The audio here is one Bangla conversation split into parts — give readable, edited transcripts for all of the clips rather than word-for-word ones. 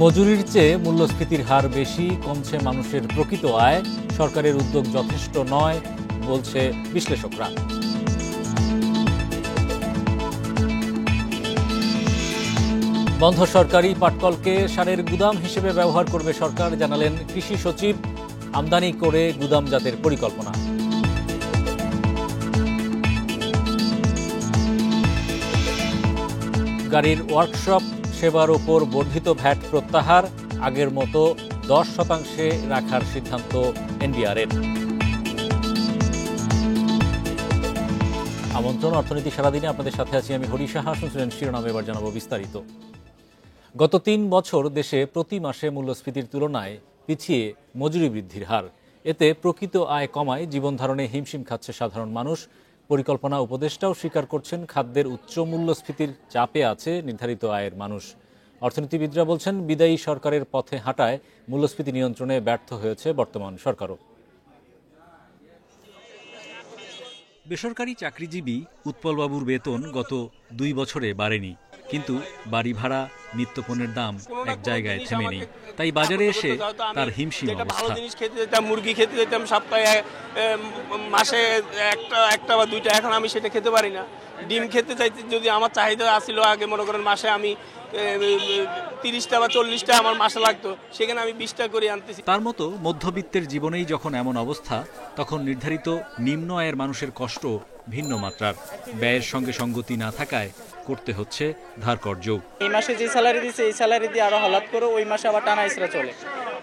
মজুরির চেয়ে মূল্যস্ফীতির হার বেশি, কমছে মানুষের প্রকৃত আয়, সরকারের উদ্যোগ যথেষ্ট নয় বলছে বিশ্লেষকরা। বন্ধ সরকারি পাটকলকে সারের গুদাম হিসেবে ব্যবহার করবে সরকার, জানালেন কৃষি সচিব। আমদানি করে গুদামজাতের পরিকল্পনা। গাড়ির ওয়ার্কশপ সেবার ওপর বর্ধিত ভ্যাট প্রত্যাহার, আগের মতো 10% রাখার সিদ্ধান্ত এনবিআরের। আমন্ত্রণ অর্থনীতি সারাদিনে, আপনাদের সাথে আছি আমি হরি সাহা। শুনছিলেন শিরোনাম, এবার জানাবো বিস্তারিত। গত 3 বছর দেশে প্রতি মাসে মূল্যস্ফীতির তুলনায় পিছিয়ে মজুরি বৃদ্ধির হার। এতে প্রকৃত আয় কমায় জীবনধারণে হিমশিম খাচ্ছে সাধারণ মানুষ। পরিকল্পনা উপদেষ্টাও স্বীকার করছেন, খাদ্যের উচ্চ মূল্যস্ফীতির চাপে আছে নির্ধারিত আয়ের মানুষ। অর্থনীতিবিদরা বলছেন, বিদায়ী সরকারের পথে হাঁটায় মূল্যস্ফীতি নিয়ন্ত্রণে ব্যর্থ হয়েছে বর্তমান সরকারও। বেসরকারি চাকরিজীবী উৎপলবাবুর বেতন গত 2 বছরে বাড়েনি, কিন্তু বাড়ি ভাড়া, নিত্যপণ্যের দাম এক জায়গায় থেমে নেই। তাই বাজারে এসে তার হিমশিম অবস্থা। খেতে যেতাম, মুরগি খেতে যেতাম সপ্তাহে, মাসে একটা বা দুইটা, এখন আমি সেটা খেতে পারি না। ডিম খেতে চাইতে যদি আমার চাহিদা আসিল, আগে মনে করেন মাসে আমি 30টা বা 40টা আমার মাসে লাগতো, সেখানে আমি 20টা করে আনতেছি। তার মতো মধ্যবিত্তের জীবনেই যখন এমন অবস্থা, তখন নির্ধারিত নিম্ন আয়ের মানুষের কষ্ট ভিন্ন মাত্রার। ব্যয়ের সঙ্গে সঙ্গতি না থাকায় করতে হচ্ছে ধার কর্জও। এই মাসে যে স্যালারি দিচ্ছে, এই স্যালারি দিয়ে আরো হলাদ করে ওই মাসে আবার টানা ইসরা চলে,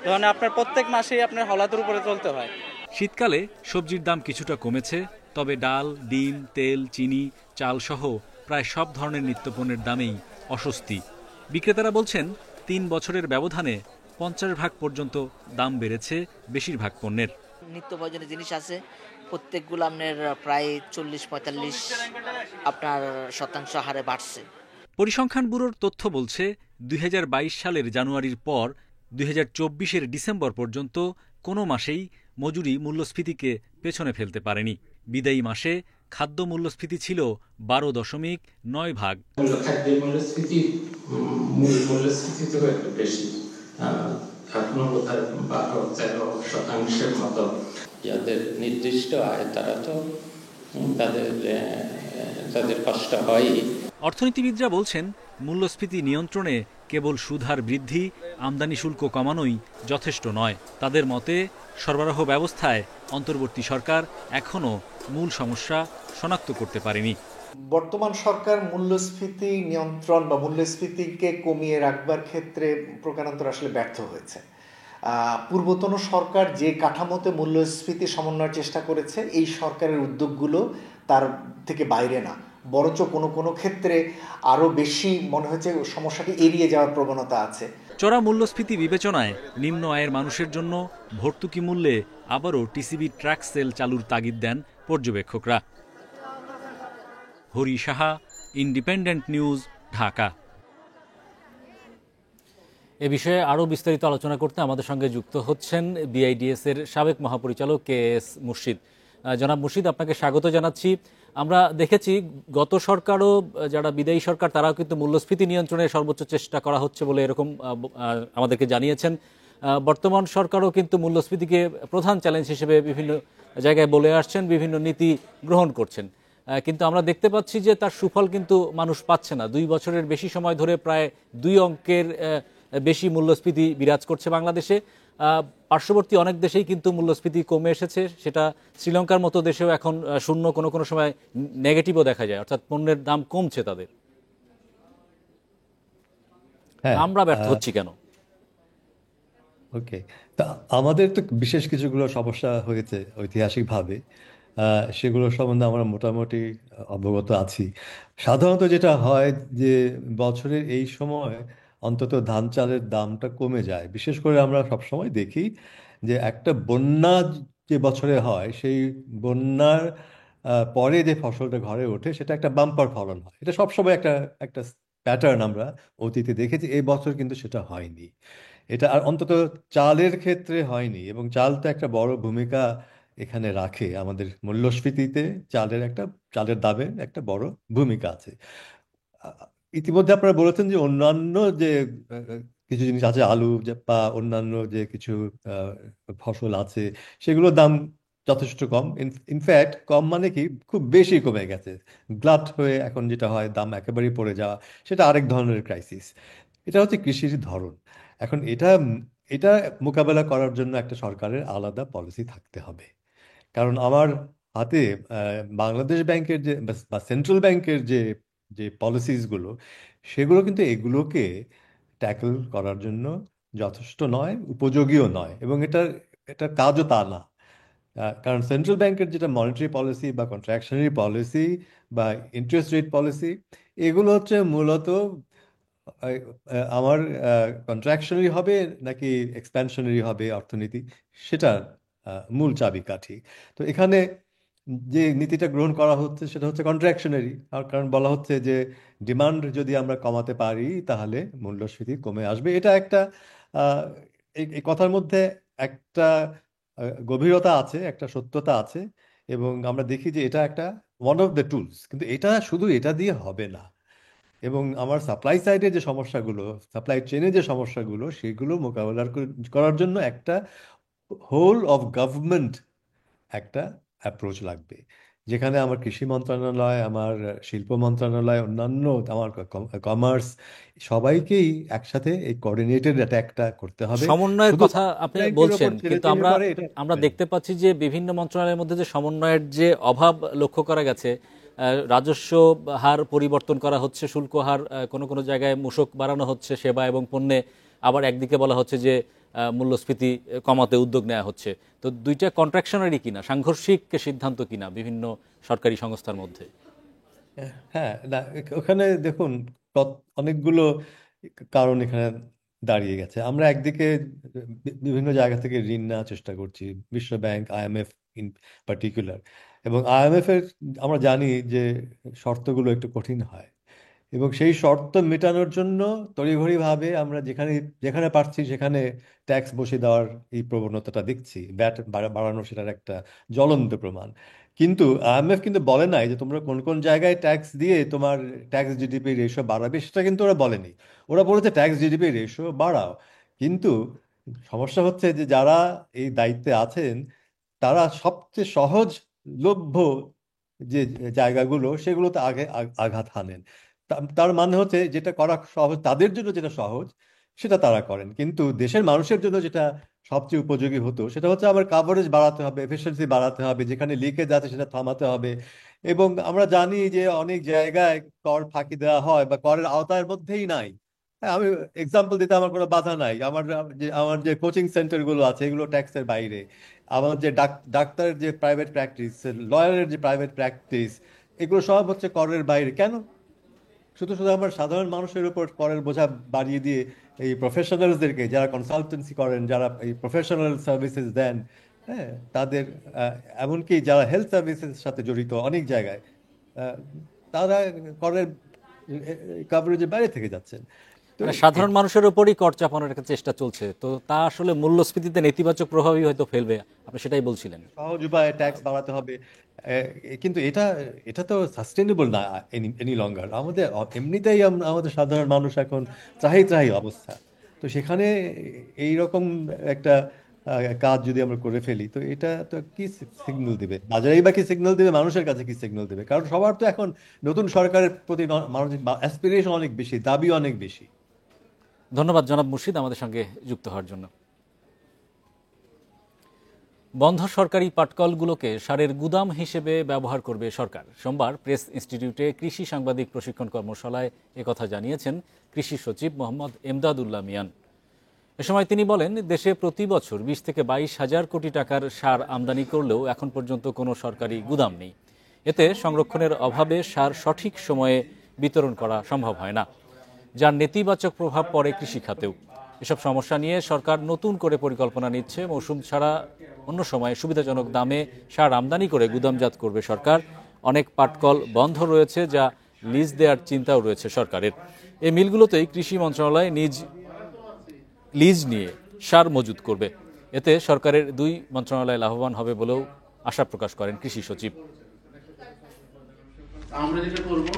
তখন আপনার প্রত্যেক মাসেই আপনার হলাদের উপরে চলতে হয়। শীতকালে সবজির দাম কিছুটা কমেছে, তবে ডাল, ডিম, তেল, চিনি, চাল সহ প্রায় সব ধরনের নিত্যপণ্যের দামেই অস্বস্তি। বিক্রেতারা বলছেন, 3 বছরের ব্যবধানে 50% পর্যন্ত দাম বেড়েছে বেশিরভাগ পণ্যের। নিত্য প্রয়োজনীয় জিনিস আছে, প্রত্যেকগুলো আপনার প্রায় 40-45 আপনার শতাংশ হারে বাড়ছে। পরিসংখ্যান ব্যুরোর তথ্য বলছে, 2022 সালের জানুয়ারির পর 2024-এর ডিসেম্বর পর্যন্ত কোনো মাসেই মজুরি মূল্যস্ফীতিকে পেছনে ফেলতে পারেনি। বিদায়ী মাসে খাদ্য মূল্যস্ফীতি ছিল 12.9%। খাদ্যের মূল্যস্ফীতি তো একটু বেশি, এখনো বোধহয় 12-13% মতো। যাদের নির্দিষ্ট আয় তারা তো তাদের কষ্ট হয়ই। অর্থনীতিবিদরা বলছেন, মূল্যস্ফীতি নিয়ন্ত্রণে কেবল সুদহার বৃদ্ধি, আমদানি শুল্ক কমানোই যথেষ্ট নয়। তাদের মতে, সরবরাহ ব্যবস্থায় অন্তর্বর্তী সরকার এখনও মূল সমস্যা শনাক্ত করতে পারেনি। বর্তমান সরকার মূল্যস্ফীতি নিয়ন্ত্রণ বা মূল্যস্ফীতিকে কমিয়ে রাখবার ক্ষেত্রে প্রকারান্তর আসলে ব্যর্থ হয়েছে। পূর্বতন সরকার যে কাঠামোতে মূল্যস্ফীতি সমন্বয়ের চেষ্টা করেছে, এই সরকারের উদ্যোগগুলো তার থেকে বাইরে না, বরঞ্চ কোনো কোনো ক্ষেত্রে আরও বেশি মনে হচ্ছে সমস্যাটি এড়িয়ে যাওয়ার প্রবণতা আছে। চড়া মূল্যস্ফীতি বিবেচনায় নিম্ন আয়ের মানুষের জন্য ভর্তুকি মূল্যে আবারও টিসিবি ট্রাক সেল চালুর তাগিদ দেন পর্যবেক্ষকরা। Hari Saha, independent news, Dhaka. এ বিষয়ে আরও বিস্তারিত আলোচনা করতে আমাদের সঙ্গে যুক্ত হচ্ছেন বিআইডিএস এর সাবেক মহাপরিচালক KS মুর্শিদ। জনাব মুর্শিদ, আপনাকে স্বাগত জানাচ্ছি। আমরা দেখেছি গত সরকারও, যারা বিদায়ী সরকার, তারাও কিন্তু মূল্যস্ফীতি নিয়ন্ত্রণে সর্বোচ্চ চেষ্টা করা হচ্ছে বলে এরকম আমাদেরকে জানিয়েছেন। বর্তমান সরকারও কিন্তু মূল্যস্ফীতিকে প্রধান চ্যালেঞ্জ হিসেবে বিভিন্ন জায়গায় বলে আসছেন, বিভিন্ন নীতি গ্রহণ করছেন। কিন্তু আমরা দেখতে পাচ্ছি যে তার সুফল কিন্তু মানুষ পাচ্ছে না। 2 বছরের বেশি সময় ধরে প্রায় 2 অঙ্কের বেশি মূল্যস্ফীতি বিরাজ করছে বাংলাদেশে। পার্শ্ববর্তী অনেক দেশেই কিন্তু মূল্যস্ফীতি কমে এসেছে, সেটা শ্রীলঙ্কার মতো দেশেও এখন শূন্য, কোনো কোনো সময় নেগেটিভও দেখা যায়, অর্থাৎ পণ্যের দাম কমছে তাদের। আমরা ব্যর্থ হচ্ছি কেন? ওকে, তা আমাদের তো বিশেষ কিছুগুলো সমস্যা হয়েছে ঐতিহাসিকভাবে, সেগুলো সম্বন্ধে আমরা মোটামুটি অবগত আছি। সাধারণত যেটা হয় যে বছরের এই সময় অন্তত ধান চালের দামটা কমে যায়। বিশেষ করে আমরা সবসময় দেখি যে একটা বন্যা যে বছরে হয়, সেই বন্যার পরে যে ফসলটা ঘরে ওঠে সেটা একটা বাম্পার ফলন হয়। এটা সবসময় একটা একটা প্যাটার্ন আমরা অতীতে দেখেছি। এই বছর কিন্তু সেটা হয়নি। এটা আর অন্তত চালের ক্ষেত্রে হয়নি, এবং চাল তো একটা বড় ভূমিকা এখানে রাখে আমাদের মূল্যস্ফীতিতে। চালের দামের একটা বড় ভূমিকা আছে। ইতিমধ্যে আপনারা বলেছেন যে অন্যান্য যে কিছু জিনিস আছে, আলু বা অন্যান্য যে কিছু ফসল আছে, সেগুলোর দাম যথেষ্ট কম। ইনফ্যাক্ট কম মানে কি, খুব বেশি কমে গেছে। গ্লাট হয়ে এখন যেটা হয়, দাম একেবারেই পড়ে যাওয়া, সেটা আরেক ধরনের ক্রাইসিস। এটা হচ্ছে কৃষির ধরন। এখন এটা এটা মোকাবেলা করার জন্য একটা সরকারের আলাদা পলিসি থাকতে হবে। কারণ আমার হাতে বাংলাদেশ ব্যাংকের যে বা সেন্ট্রাল ব্যাংকের যে যে পলিসিসগুলো, সেগুলো কিন্তু এগুলোকে ট্যাকল করার জন্য যথেষ্ট নয়, উপযোগীও নয়, এবং এটার কাজও তা না। কারণ সেন্ট্রাল ব্যাংকের যেটা মনিটারি পলিসি বা কন্ট্রাকশনারি পলিসি বা ইন্টারেস্ট রেট পলিসি, এগুলো হচ্ছে মূলত আমার কন্ট্রাকশনারি হবে নাকি এক্সপ্যানশনারি হবে অর্থনীতি, সেটা মূল চাবিকাঠি। তো এখানে যে নীতিটা গ্রহণ করা হচ্ছে সেটা হচ্ছে কন্ট্রাকশনারি। কারণ বলা হচ্ছে যে ডিমান্ড যদি আমরা কমাতে পারি তাহলে মূল্যস্ফীতি কমে আসবে। এটা একটা আহ, এই কথার মধ্যে একটা গভীরতা আছে, একটা সত্যতা আছে, এবং আমরা দেখি যে এটা একটা ওয়ান অফ দ্য টুলস। কিন্তু এটা শুধু এটা দিয়ে হবে না, এবং আমার সাপ্লাই সাইডে যে সমস্যাগুলো, সাপ্লাই চেনে যে সমস্যাগুলো, সেগুলো মোকাবেলা করার জন্য একটা হোল অফ গভর্নমেন্ট একটা অ্যাপ্রোচ লাগবে, যেখানে আমার কৃষি মন্ত্রণালয়, আমার শিল্প মন্ত্রণালয়, অন্যান্য আমার কমার্স, সবাইকেই একসাথে এই কোঅর্ডিনেটেড একটা করতে হবে। সমন্বয়ের শুধু কথা আপনি ব্যাংকের বলছেন, ওপর ছেড়ে কিন্তু দিলে আমরা পরে এটা আমরা হবে না। দেখতে পাচ্ছি যে বিভিন্ন মন্ত্রণালয়ের মধ্যে যে সমন্বয়ের যে অভাব লক্ষ্য করা গেছে। রাজস্ব হার পরিবর্তন করা হচ্ছে, শুল্ক হার কোনো কোনো জায়গায় মূসক বাড়ানো হচ্ছে সেবা এবং পণ্যে, আবার একদিকে বলা হচ্ছে যে মূল্যস্ফীতি কমাতে উদ্যোগ নেওয়া হচ্ছে। তো দুইটা কন্ট্রাকশনারি কিনা, সাংঘর্ষিক সিদ্ধান্ত কিনা বিভিন্ন সরকারি সংস্থার মধ্যে? হ্যাঁ, না, ওখানে দেখুন, অনেকগুলো কারণ এখানে দাঁড়িয়ে গেছে। আমরা একদিকে বিভিন্ন জায়গা থেকে ঋণ নেওয়ার চেষ্টা করছি, বিশ্ব ব্যাংক, আইএমএফ ইন পার্টিকুলার, এবং আইএমএফ এর আমরা জানি যে শর্তগুলো একটু কঠিন হয়, এবং সেই শর্ত মেটানোর জন্য তড়িঘড়িভাবে আমরা যেখানে যেখানে পারছি সেখানে ট্যাক্স বসিয়ে দেওয়ার এই প্রবণতাটা দেখছি। ভ্যাট বাড়ানো সেটার একটা জ্বলন্ত প্রমাণ। কিন্তু আইএমএফ কিন্তু বলে নাই যে তোমরা কোন কোন জায়গায় ট্যাক্স দিয়ে তোমার ট্যাক্স জিডিপি রেশিও বাড়াবে, সেটা কিন্তু ওরা বলেনি। ওরা বলেছে ট্যাক্স জিডিপি রেশিও বাড়াও। কিন্তু সমস্যা হচ্ছে যে যারা এই দায়িত্বে আছেন, তারা সবচেয়ে সহজলভ্য যে জায়গাগুলো, সেগুলোতে আগে আঘাত হানেন। তার মানে হচ্ছে যেটা করা সহজ, তাদের জন্য যেটা সহজ সেটা তারা করেন, কিন্তু দেশের মানুষের জন্য যেটা সবচেয়ে উপযোগী হতো সেটা হচ্ছে আমার কাভারেজ বাড়াতে হবে, এফিসিয়েন্সি বাড়াতে হবে, যেখানে লিকেজ আছে সেটা থামাতে হবে। এবং আমরা জানি যে অনেক জায়গায় কর ফাঁকি দেওয়া হয় বা করের আওতার মধ্যেই নাই। হ্যাঁ, আমি এক্সাম্পল দিতে আমার কোনো বাধা নাই। আমার যে কোচিং সেন্টার গুলো আছে, এগুলো ট্যাক্সের বাইরে। আমার যে ডাক্তারের যে প্রাইভেট প্র্যাকটিস, লয়ারের যে প্রাইভেট প্র্যাকটিস, এগুলো সব হচ্ছে করের বাইরে। কেন? শুধু শুধু আমার সাধারণ মানুষের উপর করের বোঝা বাড়িয়ে দিয়ে এই প্রফেশনালসদেরকে, যারা কনসালটেন্সি করেন, যারা এই প্রফেশনাল সার্ভিসেস দেন, হ্যাঁ, তাদের, এমনকি যারা হেলথ সার্ভিসের সাথে জড়িত অনেক জায়গায়, আহ, তারা করের কাভারেজের বাইরে থেকে যাচ্ছেন। তো মানে সাধারণ মানুষের উপরই কর চাপানোর একটা চেষ্টা চলছে, তো তা আসলে মূল্যস্ফীতিতে নেতিবাচক প্রভাবই হয়তো ফেলবে, আপনি সেটাই বলছিলেন। সহজ উপায়ে ট্যাক্স বাড়াতে হবে, কিন্তু এটা এটা তো সাস্টেনেবল না এনি লঙ্গার। আমাদের এমনিতেই আমাদের সাধারণ মানুষ এখন ত্রাহি ত্রাহি অবস্থা। তো সেখানে এই রকম একটা কাজ যদি আমরা করে ফেলি, তো এটা তো কি সিগন্যাল দিবে বাজারেই, বা কি সিগন্যাল দিবে মানুষের কাছে, কি সিগন্যাল দিবে? কারণ সবার তো এখন নতুন সরকারের প্রতি মানুষের অ্যাসপিরেশন অনেক বেশি, দাবি অনেক বেশি। ধন্যবাদ জনাব মুর্শিদ আমাদের সঙ্গে যুক্ত হওয়ার জন্য। বন্ধ সরকারি পাটকলগুলোকে সারের গুদাম হিসেবে ব্যবহার করবে সরকার। সোমবার প্রেস ইনস্টিটিউটে কৃষি সাংবাদিক প্রশিক্ষণ কর্মশালায় একথা জানিয়েছেন কৃষি সচিব মোহাম্মদ এমদাদুল্লাহ মিয়ান। এ সময় তিনি বলেন, দেশে প্রতি বছর 20 থেকে 22 হাজার কোটি টাকার সার আমদানি করলেও এখন পর্যন্ত কোনো সরকারি গুদাম নেই। এতে সংরক্ষণের অভাবে সার সঠিক সময়ে বিতরণ করা সম্ভব হয় না, যার নেতিবাচক প্রভাব পড়ে কৃষিখাতেও। এসব সমস্যা নিয়ে সরকার নতুন করে পরিকল্পনা নিচ্ছে। মৌসুম ছাড়া অন্য সময় সুবিধাজনক দামে সার আমদানি করে গুদামজাত করবে সরকার। অনেক পাটকল বন্ধ রয়েছে, যা লিজ দেওয়ার চিন্তাও রয়েছে সরকারের। এই মিলগুলোতেই কৃষি মন্ত্রণালয় লিজ নিয়ে সার মজুত করবে। এতে সরকারের দুই মন্ত্রণালয় লাভবান হবে বলেও আশা প্রকাশ করেন কৃষি সচিব। আমরা যেটা করবো,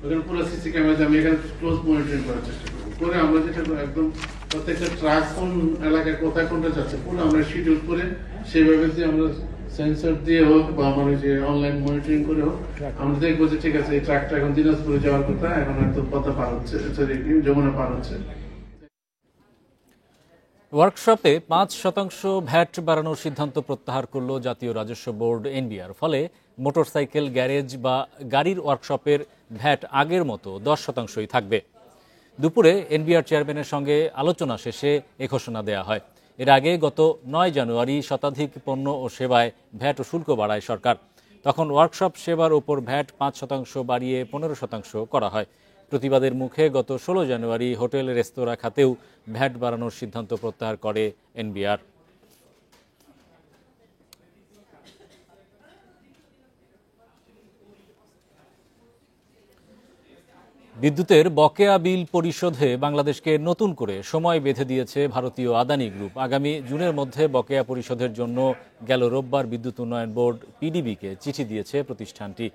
ওখানে পুরো সিসি ক্যামেরা আমি এখানে ক্লোজ মনিটরিং করার চেষ্টা করবো, করে আমরা যেটা একদম প্রত্যেকটা ট্রাক কোন এলাকায় কোথায় কোনটা যাচ্ছে পুরো আমরা শিডিউল করে সেইভাবে যে আমরা সেন্সর দিয়ে হোক বা আমার যে অনলাইন মনিটরিং করে হোক আমরা দেখবো যে ঠিক আছে এই ট্রাকটা এখন দিনাজপুরে যাওয়ার কথা, এখন হয়তো পদ্মা পার হচ্ছে, যমুনা পার হচ্ছে। ওয়ার্কশপে ৫% ভ্যাট বাড়ানোর সিদ্ধান্ত প্রত্যাহার করল জাতীয় রাজস্ব বোর্ড এনবিআর। ফলে মোটরসাইকেল গ্যারেজ বা গাড়ির ওয়ার্কশপের ভ্যাট আগের মতো 10%ই থাকবে। দুপুরে এনবিআর চেয়ারম্যানের সঙ্গে আলোচনা শেষে এ ঘোষণা দেওয়া হয়। এর আগে গত ৯ জানুয়ারি শতাধিক পণ্য ও সেবায় ভ্যাট ও শুল্ক বাড়ায় সরকার। তখন ওয়ার্কশপ সেবার ওপর ভ্যাট ৫% বাড়িয়ে 15% করা হয়। প্রতিবাদের মুখে গত ১৬ জানুয়ারি হোটেল রেস্তোরাঁ খাতেও ভ্যাট বাড়ানোর সিদ্ধান্ত প্রত্যাহার করে এনবিআর। বিদ্যুতের বকেয়া বিল পরিশোধে বাংলাদেশকে নতুন করে সময় বেঁধে দিয়েছে ভারতীয় আদানি গ্রুপ। আগামী জুনের মধ্যে বকেয়া পরিশোধের জন্য গেল রোববার বিদ্যুৎ উন্নয়ন বোর্ড পিডিবিকে চিঠি দিয়েছে প্রতিষ্ঠানটি।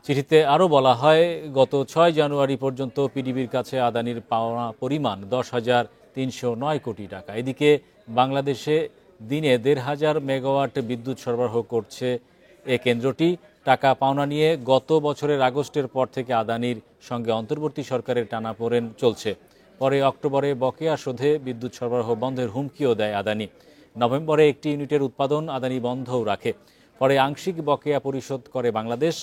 চিঠিতে আরও বলা হয়, গত ৬ জানুয়ারি পর্যন্ত পিডিবির কাছে আদানির পাওনা পরিমাণ ১০,৩০৯ কোটি টাকা। এদিকে বাংলাদেশে দিনে ১,৫০০ মেগাওয়াট বিদ্যুৎ সরবরাহ করছে এ কেন্দ্রটি। টাকা পাওনা নিয়ে গত বছরের আগস্টের পর থেকে আদানির সঙ্গে অন্তর্বর্তী সরকারের টানাপোড়েন চলছে। পরে অক্টোবরে বকেয়া শোধে বিদ্যুৎ সরবরাহ বন্ধের হুমকিও দেয় আদানি। নভেম্বরে একটি ইউনিটের উৎপাদন আদানি বন্ধও রাখে। পরে আংশিক বকেয়া পরিশোধ করে বাংলাদেশ।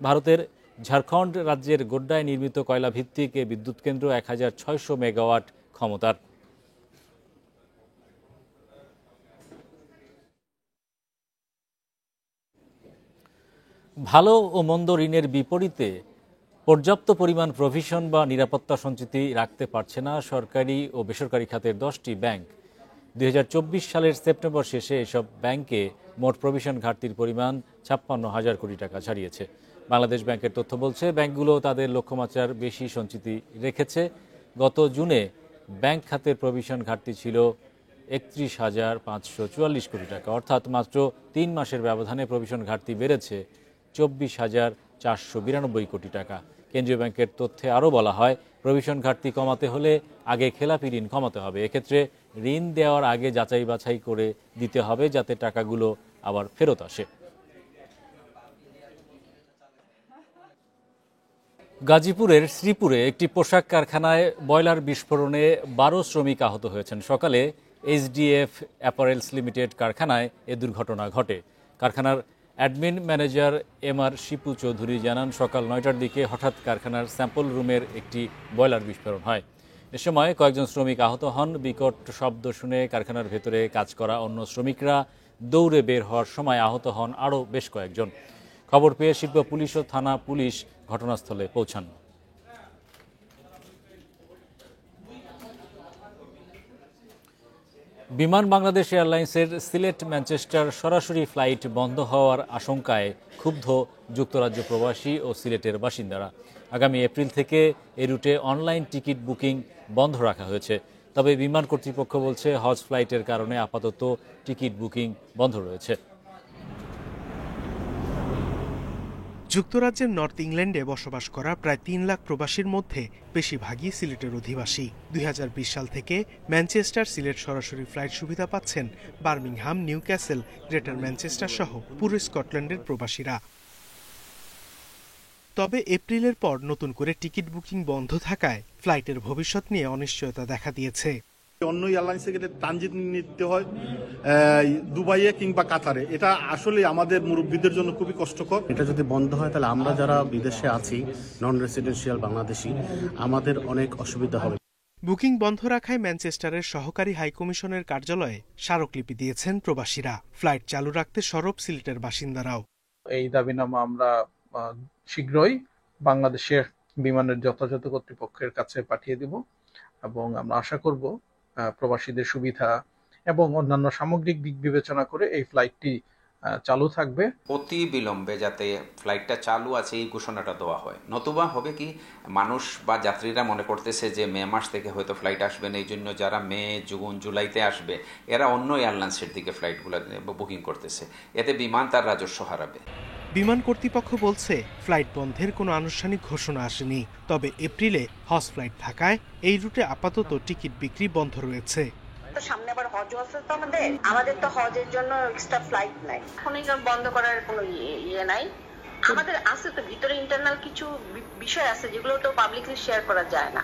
ভারতের ঝাড়খণ্ড রাজ্যের গোড্ডায় নির্মিত কয়লা ভিত্তিক এ বিদ্যুৎ কেন্দ্র ১,৬০০ মেগাওয়াট ক্ষমতার। ভালো ও মন্দ ঋণের বিপরীতে পর্যাপ্ত পরিমাণ প্রভিশন বা নিরাপত্তা সঞ্চিতি রাখতে পারছে না সরকারি ও বেসরকারি খাতের 10টি ব্যাংক। ২০২৪ সালের সেপ্টেম্বর শেষে এসব ব্যাংকে মোট প্রভিশন ঘাটতির পরিমাণ ৫৬,০০০ কোটি টাকা ছাড়িয়েছে। বাংলাদেশ ব্যাংকের তথ্য বলছে, ব্যাংকগুলো তাদের লক্ষ্যমাত্রার বেশি সঞ্চিতি রেখেছে। গত জুনে ব্যাংক খাতের প্রভিশন ঘাটতি ছিল ৩১,৫৪৪ কোটি টাকা, অর্থাৎ মাত্র ৩ মাসের ব্যবধানে প্রভিশন ঘাটতি বেড়েছে ২৪,৪৯২ কোটি টাকা। কেন্দ্রীয় ব্যাংকের তথ্যে আরও বলা হয়, প্রভিশন ঘাটতি কমাতে হলে আগে খেলাপি ঋণ কমাতে হবে। এক্ষেত্রে ঋণ দেওয়ার আগে যাচাই বাছাই করে দিতে হবে, যাতে টাকাগুলো আবার ফেরত আসে। গাজীপুরের শ্রীপুরে একটি পোশাক কারখানায় বয়লার বিস্ফোরণে ১২ শ্রমিক আহত হয়েছেন। সকালে এইচডিএফ অ্যাপারেলস লিমিটেড কারখানায় এ দুর্ঘটনা ঘটে। কারখানার admin manager MR Shipu Chowdhury জানান, সকাল ৯টার দিকে হঠাৎ কারখানার স্যাম্পল রুমের একটি বয়লার বিস্ফোরণ হয়। এ সময় কয়েকজন শ্রমিক আহত হন। বিকট শব্দ শুনে কারখানার ভেতরে কাজ করা অন্য শ্রমিকরা দৌড়ে বের হওয়ার সময় আহত হন আরও বেশ কয়েকজন। খবর পেয়ে শিল্প পুলিশ ও থানা পুলিশ ঘটনাস্থলে পৌঁছান। বিমান বাংলাদেশ এয়ারলাইন্সের সিলেট ম্যানচেস্টার সরাসরি ফ্লাইট বন্ধ হওয়ার আশঙ্কায় ক্ষুব্ধ যুক্তরাজ্য প্রবাসী ও সিলেটের বাসিন্দারা। আগামী এপ্রিল থেকে এ রুটে অনলাইন টিকিট বুকিং বন্ধ রাখা হয়েছে। তবে বিমান কর্তৃপক্ষ বলছে, হজ ফ্লাইটের কারণে আপাতত টিকিট বুকিং বন্ধ রয়েছে। যুক্তরাজ্যের নর্থ ইংল্যান্ডে বসবাস করা প্রায় ৩ লাখ প্রবাসীর মধ্যে বেশিরভাগই সিলেটের অধিবাসী। ২০২০ সাল থেকে ম্যানচেস্টার সিলেট সরাসরি ফ্লাইট সুবিধা পাচ্ছেন বার্মিংহাম, নিউক্যাসল, গ্রেটার ম্যানচেস্টার সহ পুরো স্কটল্যান্ডের প্রবাসীরা। তবে এপ্রিলের পর নতুন করে টিকিট বুকিং বন্ধ থাকায় ফ্লাইটের ভবিষ্যৎ নিয়ে অনিশ্চয়তা দেখা দিয়েছে। অন্য এয়ারলাইন্সে গেলে ট্রানজিট নিতে হয় দুবাইয়ে কিংবা কাতারে। এটা আসলে আমাদের মুরব্বীদের জন্য খুবই কষ্টকর। এটা যদি বন্ধ হয় তাহলে আমরা যারা বিদেশে আছি, নন রেসিডেন্সিয়াল বাংলাদেশি, আমাদের অনেক অসুবিধা হবে। বুকিং বন্ধ রাখায় ম্যানচেস্টারের সহকারী হাইকমিশনের কার্যালয়ে স্মারকলিপি দিয়েছেন প্রবাসীরা। ফ্লাইট চালু রাখতে সরব সিলেটের বাসিন্দারাও। এই দাবিনামা আমরা শীঘ্রই বাংলাদেশের বিমানের যথাযথ কর্তৃপক্ষের কাছে পাঠিয়ে দিব এবং আমরা আশা করব প্রবাসীদের সুবিধা এবং অন্যান্য সামগ্রিক দিক বিবেচনা করে এই ফ্লাইটটি চালু থাকবে। অতি বিলম্বে যাতে ফ্লাইটটা চালু আছে এই ঘোষণাটা দেওয়া হয়, নতুবা হবে কি মানুষ বা যাত্রীরা মনে করতেছে যে মে মাস থেকে হয়তো ফ্লাইট আসবে না, এই জন্য যারা মে, জুন, জুলাইতে আসবে এরা অন্য এয়ারলাইন্সের দিকে ফ্লাইটগুলো বুকিং করতেছে, এতে বিমান তার রাজস্ব হারাবে। বিমান কর্তৃপক্ষ বলছে ফ্লাইট বন্ধের কোনো আনুষ্ঠানিক ঘোষণা আসেনি, তবে এপ্রিলে হজ ফ্লাইট থাকায় এই রুটে আপাতত টিকিট বিক্রি বন্ধ রয়েছে। তো সামনে আবার হজ আছে তো আমাদের তো হজের জন্য এক্সট্রা ফ্লাইট নাই, এখন বন্ধ করার কোনো ইয়ে নাই। আমাদের আছে তো ভিতরে ইন্টারনাল কিছু বিষয় আছে যেগুলো তো পাবলিকলি শেয়ার করা যায় না।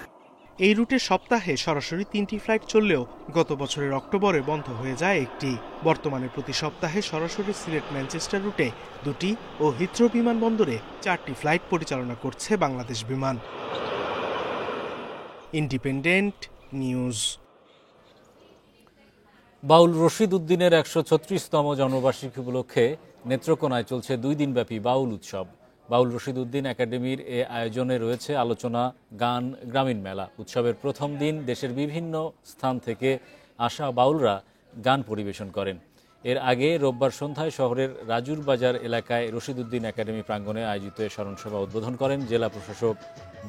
এই রুটে সপ্তাহে সরাসরি 3টি ফ্লাইট চললেও গত বছরের অক্টোবরে বন্ধ হয়ে যায় একটি। বর্তমানে প্রতি সপ্তাহে সরাসরি সিলেট ম্যানচেস্টার রুটে 2টি ও হিথ্রো বিমানবন্দরে 4টি ফ্লাইট পরিচালনা করছে বাংলাদেশ বিমান। Independent news. বাউল রশিদ উদ্দিনের 136তম জন্মবার্ষিকী উপলক্ষে নেত্রকোনায় চলছে 2 দিনব্যাপী বাউল উৎসব। বাউল রশিদ উদ্দিন একাডেমির এ আয়োজনে রয়েছে আলোচনা, গান, গ্রামীণ মেলা। উৎসবের প্রথম দিন দেশের বিভিন্ন স্থান থেকে আসা বাউলরা গান পরিবেশন করেন। এর আগে রোববার সন্ধ্যায় শহরের রাজুর বাজার এলাকায় রশিদ উদ্দিন একাডেমি প্রাঙ্গণে আয়োজিত স্মরণসভা উদ্বোধন করেন জেলা প্রশাসক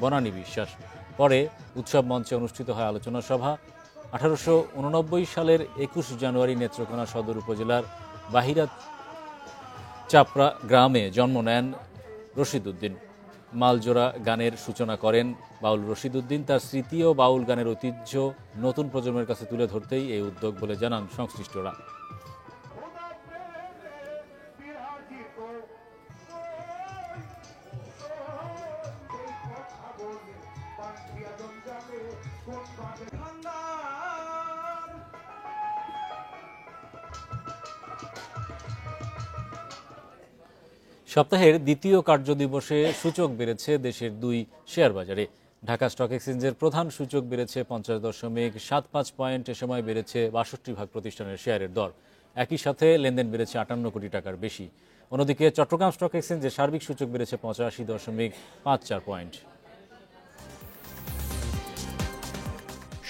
বনানী বিশ্বাস। পরে উৎসব মঞ্চে অনুষ্ঠিত হয় আলোচনা সভা। 1889 সালের 21 জানুয়ারি নেত্রকোনা সদর উপজেলার বাহিরা চাপড়া গ্রামে জন্ম নেন রশিদ উদ্দিন। মালজোড়া গানের সূচনা করেন বাউল রশিদ উদ্দিন। তার স্মৃতি ও বাউল গানের ঐতিহ্য নতুন প্রজন্মের কাছে তুলে ধরতেই এই উদ্যোগ বলে জানান সংশ্লিষ্টরা। সপ্তাহের দ্বিতীয় কার্যদিবসে সূচক বেড়েছে দেশের 2 শেয়ার বাজারে। ঢাকা স্টক এক্সচেঞ্জের প্রধান সূচক বেড়েছে 50.75 পয়েন্ট। এ সময় বেড়েছে 62 ভাগ প্রতিষ্ঠানের শেয়ারের দর। একই সাথে লেনদেন বেড়েছে 58 কোটি টাকার বেশি। অন্যদিকে চট্টগ্রাম স্টক এক্সচেঞ্জের সার্বিক সূচক বেড়েছে 85.54 পয়েন্ট।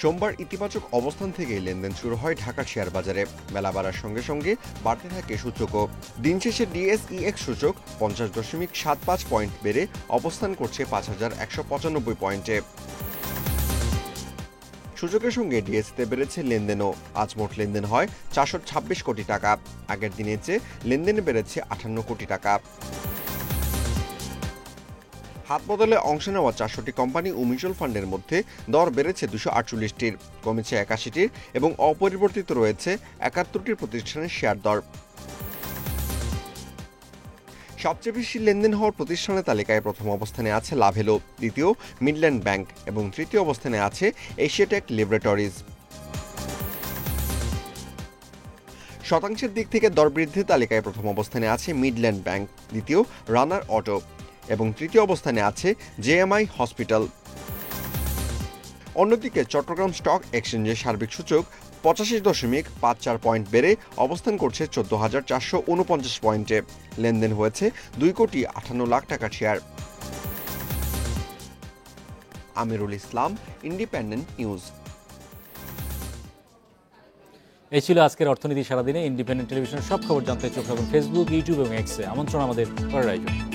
সোমবার ইতিবাচক অবস্থান থেকে লেনদেন শুরু হয় ঢাকার শেয়ার বাজারে। বেলা বাড়ার সঙ্গে সঙ্গে বাড়তে থাকে সূচকও। দিন শেষে ডিএসইএক্স সূচক 50.75 পয়েন্ট বেড়ে অবস্থান করছে 5195 পয়েন্টে। সূচকের সঙ্গে ডিএসইতে বেড়েছে লেনদেনও। আজ মোট লেনদেন হয় 426 কোটি টাকা। আগের দিনের চেয়ে লেনদেনে বেড়েছে 58 কোটি টাকা। হাত বদলে অংশ নেওয়া 400টি কোম্পানি ও মিউচুয়াল ফান্ডের মধ্যে দর বেড়েছে 248টির, কমেছে 81টির এবং অপরিবর্তিত রয়েছে 71টির প্রতিষ্ঠানের শেয়ার দর। সবচেয়ে বেশি লেনদেন হওয়ার প্রতিষ্ঠানের তালিকায় প্রথম অবস্থানে আছে লাভেলো, দ্বিতীয় মিডল্যান্ড ব্যাংক এবং তৃতীয় অবস্থানে আছে এশিয়াটেক ল্যাবরেটরিজ। শতাংশের দিক থেকে দর বৃদ্ধির তালিকায় প্রথম অবস্থানে আছে মিডল্যান্ড ব্যাংক, দ্বিতীয় রানার অটো এবং তৃতীয় অবস্থানে আছে জেএমআই হসপিটাল। অন্যদিকে চট্টগ্রাম স্টক এক্সচেঞ্জের সার্বিক সূচক 85.54 পয়েন্ট বেড়ে অবস্থান করছে 14,449 পয়েন্টে। লেনদেন হয়েছে 2,58,00,000 টাকার share. Amirul Islam, independent news. এই ছিল আজকের অর্থনীতি সারাদিনে। ইন্ডিপেন্ডেন্ট টেলিভিশনের সব খবর জানতে চোখ রাখুন ফেসবুক, ইউটিউব এবং এক্সে। আমন্ত্রণ আমাদের পরের আয়োজন।